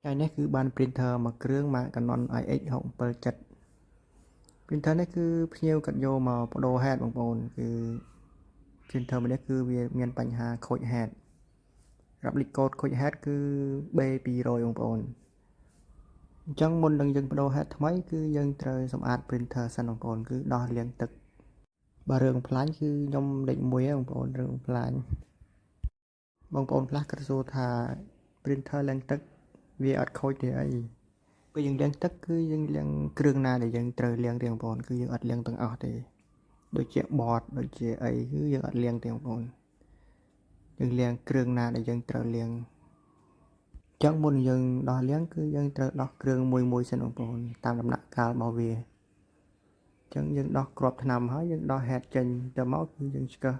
ថ្ងៃនេះគឺបាន printer មួយគ្រឿងម៉ាក Canon IX67 printer នេះគឺភ្ញៀវគាត់យកមកបដូរ head បងប្អូនគឺ printer មួយនេះគឺវាមានបញ្ហាខូច head replicate code ខូច head គឺ B200 បងប្អូនអញ្ចឹងមុននឹងយើងបដូរ head ថ្មីគឺយើងត្រូវសម្អាត printer សិនបងប្អូនគឺដោះលាងទឹកបើរឿងផ្លាញ់គឺខ្ញុំលេខ1ហ្នឹងបងប្អូនរឿងផ្លាញ់បងប្អូនខ្លះគាត់សួរថា printer លាងទឹកវាអត់ខូចទេអីពេលយើងលាងទឹកគឺយើងលាងគ្រឿងណាដែលយើងត្រូវលាងទេបងប្អូនគឺយើងអត់លាងទាំងអស់ទេដូចជា board ដូចជាអីគឺយើងអត់លាងទេបងប្អូនយើងលាងគ្រឿងណាដែលយើងត្រូវលាងអញ្ចឹងមុនយើងដោះលាងគឺយើងត្រូវដោះគ្រឿងមួយសិនបងប្អូនតាមដំណាក់កាលរបស់វាអញ្ចឹងយើងដោះគ្រាប់ថ្នាំហើយយើងដោះ head ចេញទៅមកគឺយើងឆ្កឹះ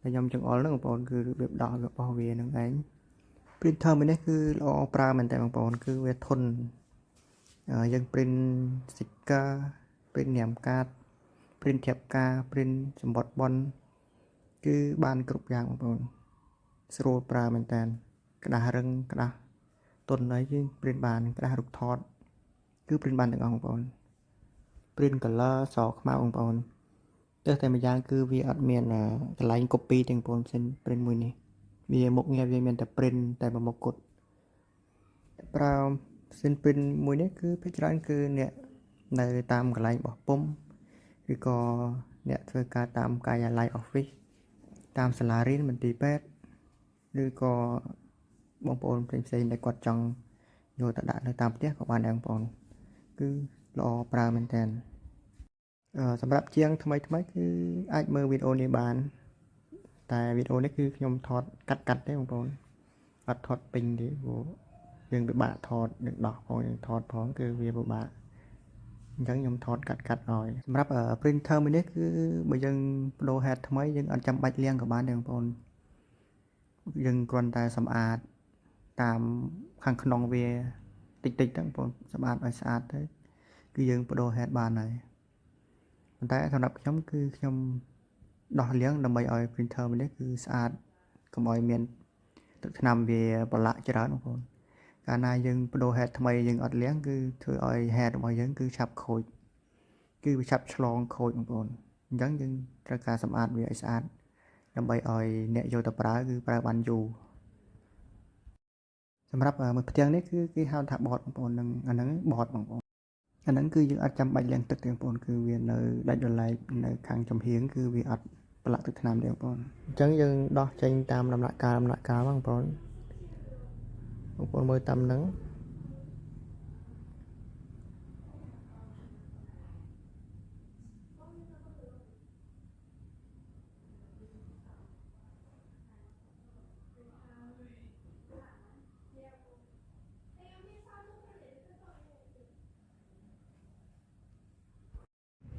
តែខ្ញុំចង្អុលហ្នឹងបងប្អូនគឺរបៀបដោះរបស់វានឹងឯង printer មួយនេះគឺល្អប្រើមែនតើបងប្អូនគឺវាធន់យើង print sticker print ញ៉ាំកាត print ធៀបការ print សំបុត្របន់គឺបានគ្រប់យ៉ាងបងប្អូនស្រួលប្រើមែនតើក្តាស់រឹងក្តាស់ទន់អីគឺ print បានក្តាស់រូបថតគឺ print បានទាំងអស់បងប្អូន print color សខ្មៅបងប្អូនទើសតែម្យ៉ាងគឺវាអត់មានកន្លែង copy ទាំងបងប្អូនផ្សេង print មួយនេះវាមុខងារវាមានតែ print តែមួយមុខគត់ប្រើសិន print មួយនេះគឺភាគច្រើនគឺអ្នកនៅតាមកន្លែងបោះពុម្ពឬក៏អ្នកធ្វើការតាមការិយាល័យ office តាមសាលារៀនមន្ទីរពេទ្យឬក៏បងប្អូនផ្សេងៗដែលគាត់ចង់យកទៅដាក់នៅតាមផ្ទះក៏បានដែរបងប្អូនគឺល្អប្រើមែនតើសម្រាប់ជាងថ្មីគឺអាចមើលវីដេអូនេះបានតែវីដេអូនេះគឺខ្ញុំថតកាត់ទេបងប្អូនអត់ថតពេញទេព្រោះយើងពិបាកថតនឹងដោះផងយើងថតផងគឺវាពិបាកអញ្ចឹងខ្ញុំថតកាត់ឲ្យសម្រាប់ printer មួយនេះគឺបើយើងបដូរ head ថ្មីយើងអត់ចាំបាច់លាងក៏បានដែរបងប្អូនយើងគ្រាន់តែសម្អាតតាមខាងក្នុងវាតិចទៅបងប្អូនសម្អាតឲ្យស្អាតទៅគឺយើងបដូរ head បានហើយប៉ុន្តែសម្រាប់ខ្ញុំគឺខ្ញុំដោះលាងដើម្បីឲ្យ printer មួយនេះគឺស្អាតកុំឲ្យមានទឹកថ្នាំវាប្រឡាក់ច្រើនបងប្អូនកាលណាយើងបដូរ head ថ្មីយើងអត់លាងគឺធ្វើឲ្យ head របស់យើងគឺឆាប់ខូចគឺវាឆាប់ឆ្លងខូចបងប្អូនអញ្ចឹងយើងត្រូវការសម្អាតវាឲ្យស្អាតដើម្បីឲ្យអ្នកយកទៅប្រើគឺប្រើបានយូរសម្រាប់មួយផ្ទាំងនេះគឺគេហៅថា board បងប្អូននឹងអាហ្នឹង board បងប្អូនអាហ្នឹងគឺយើងអត់ចាំបាច់លាងទឹកទេបងប្អូនគឺវានៅដាច់រលែកនៅខាងចំហៀងគឺវាអត់ប្រឡាក់ទឹកថ្នាំទេបងប្អូនអញ្ចឹងយើងដោះចេញតាមដំណាក់កាលបងប្អូនមើលតាមហ្នឹង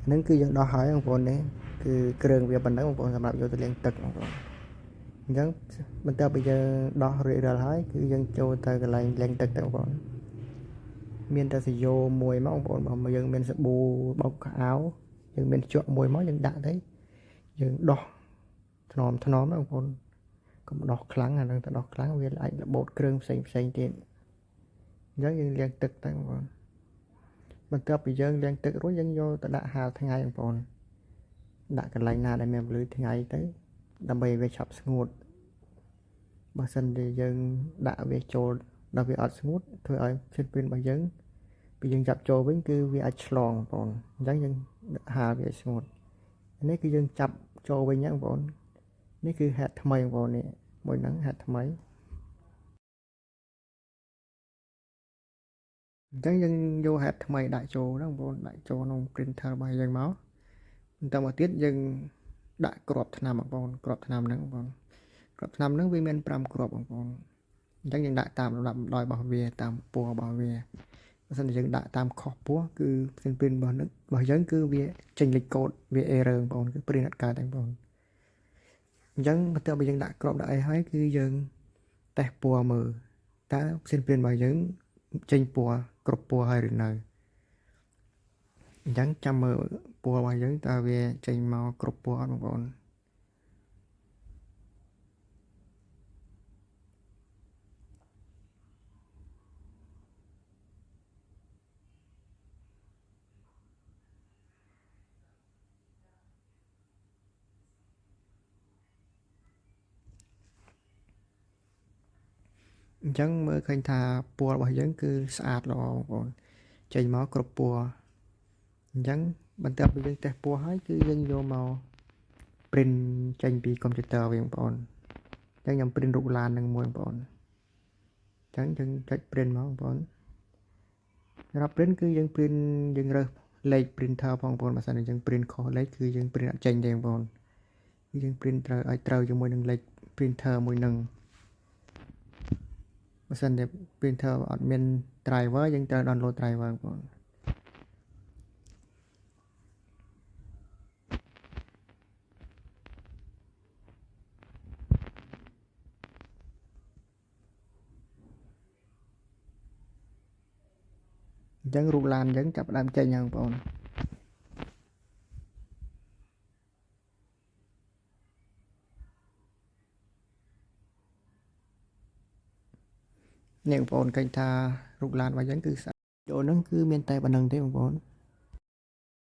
ហ្នឹងគឺយើងដោះហើយបងប្អូននេះគឺគ្រឿងវាប៉ុណ្ណឹងបងប្អូនសម្រាប់យកទៅលាងទឹកបងប្អូនអញ្ចឹងបន្ទាប់ពីយើងដោះរួចរាល់ហើយគឺយើងចូលទៅកន្លែងលាងទឹកទៅបងប្អូនមានតែសាយ៉ូមួយមកបងប្អូនបើយើងមានសាប៊ូបោកខោអាវយើងមានជក់មួយមកយើងដាក់ទៅយើងដោះថ្នមបងប្អូនកុំដោះខ្លាំងអានឹងទៅដោះខ្លាំងវាអាចរបូតគ្រឿងផ្សេងទៀតអញ្ចឹងយើងលាងទឹកទៅបងប្អូនបន្ទាប់ពីយើងលាងទឹករួចយើងយកទៅដាក់ហាលថ្ងៃបងប្អូនដាក់កន្លែងណាដែលមានពន្លឺថ្ងៃទៅដើម្បីវាឆាប់ស្ងួតបើសិនជាយើងដាក់វាចូលដល់វាអត់ស្ងួតធ្វើឲ្យផ្សិតព្រីនរបស់យើងពេលយើងចាប់ចូលវិញគឺវាអាចឆ្លងបងប្អូនអញ្ចឹងយើងហាលវាឲ្យស្ងួតនេះគឺយើងចាប់ចូលវិញហ្នឹងបងប្អូននេះគឺ head ថ្មីបងប្អូននេះមួយហ្នឹង head ថ្មីអញ្ចឹងយើងយក head ថ្មីដាក់ចូលហ្នឹងបងប្អូនដាក់ចូលក្នុង printer របស់យើងមកបន្តមកទៀតយើងដាក់គ្រាប់ថ្នាំបងប្អូនគ្រាប់ថ្នាំហ្នឹងបងប្អូនគ្រាប់ថ្នាំហ្នឹងវាមាន5គ្រាប់បងប្អូនអញ្ចឹងយើងដាក់តាមលំដាប់ដោយរបស់វាតាមពណ៌របស់វាបើសិនជាយើងដាក់តាមខុសពណ៌គឺផ្សេងព្រីនរបស់យើងគឺវាចេញលេខកូដវា error បងប្អូនគឺព្រីនអត់កើតទេបងប្អូនអញ្ចឹងបន្ទាប់ពីយើងដាក់គ្រាប់ដាក់អីហើយគឺយើងតេស្តពណ៌មើលតើផ្សេងព្រីនរបស់យើងចេញពណ៌គ្រប់ពណ៌ហើយឬនៅអញ្ចឹងចាំមើលពណ៌របស់យើងតើវាចេញមកគ្រប់ពណ៌អត់បងប្អូន អញ្ចឹងមើលឃើញថាពណ៌របស់យើងគឺស្អាតល្អបងប្អូនចេញមកគ្រប់ពណ៌អញ្ចឹងបន្ទាប់ពីយើងតេស្តពណ៌ហើយគឺយើងយកមក print ចេញពីកុំព្យូទ័រវិញបងប្អូនអញ្ចឹងខ្ញុំ print រូបឡាននឹងមួយបងប្អូនអញ្ចឹងយើងចុច print មកបងប្អូនសម្រាប់ print គឺយើង print យើងរើសលេខ printer ផងបងប្អូនបើសិនជាយើង print ខុសលេខគឺយើង print អត់ចេញទេបងប្អូនគឺយើង print ត្រូវឲ្យត្រូវជាមួយនឹងលេខ printer មួយនឹងបើសិនជា printer អត់មាន driver យើងត្រូវ download driver បងប្អូនអញ្ចឹងរូបឡានយើងចាប់ផ្ដើមចេញហើយបងប្អូននេះបងប្អូនឃើញថារូបឡានរបស់យើងគឺស្អាតចូលហ្នឹងគឺមានតែប៉ុណ្្នឹងទេបងប្អូន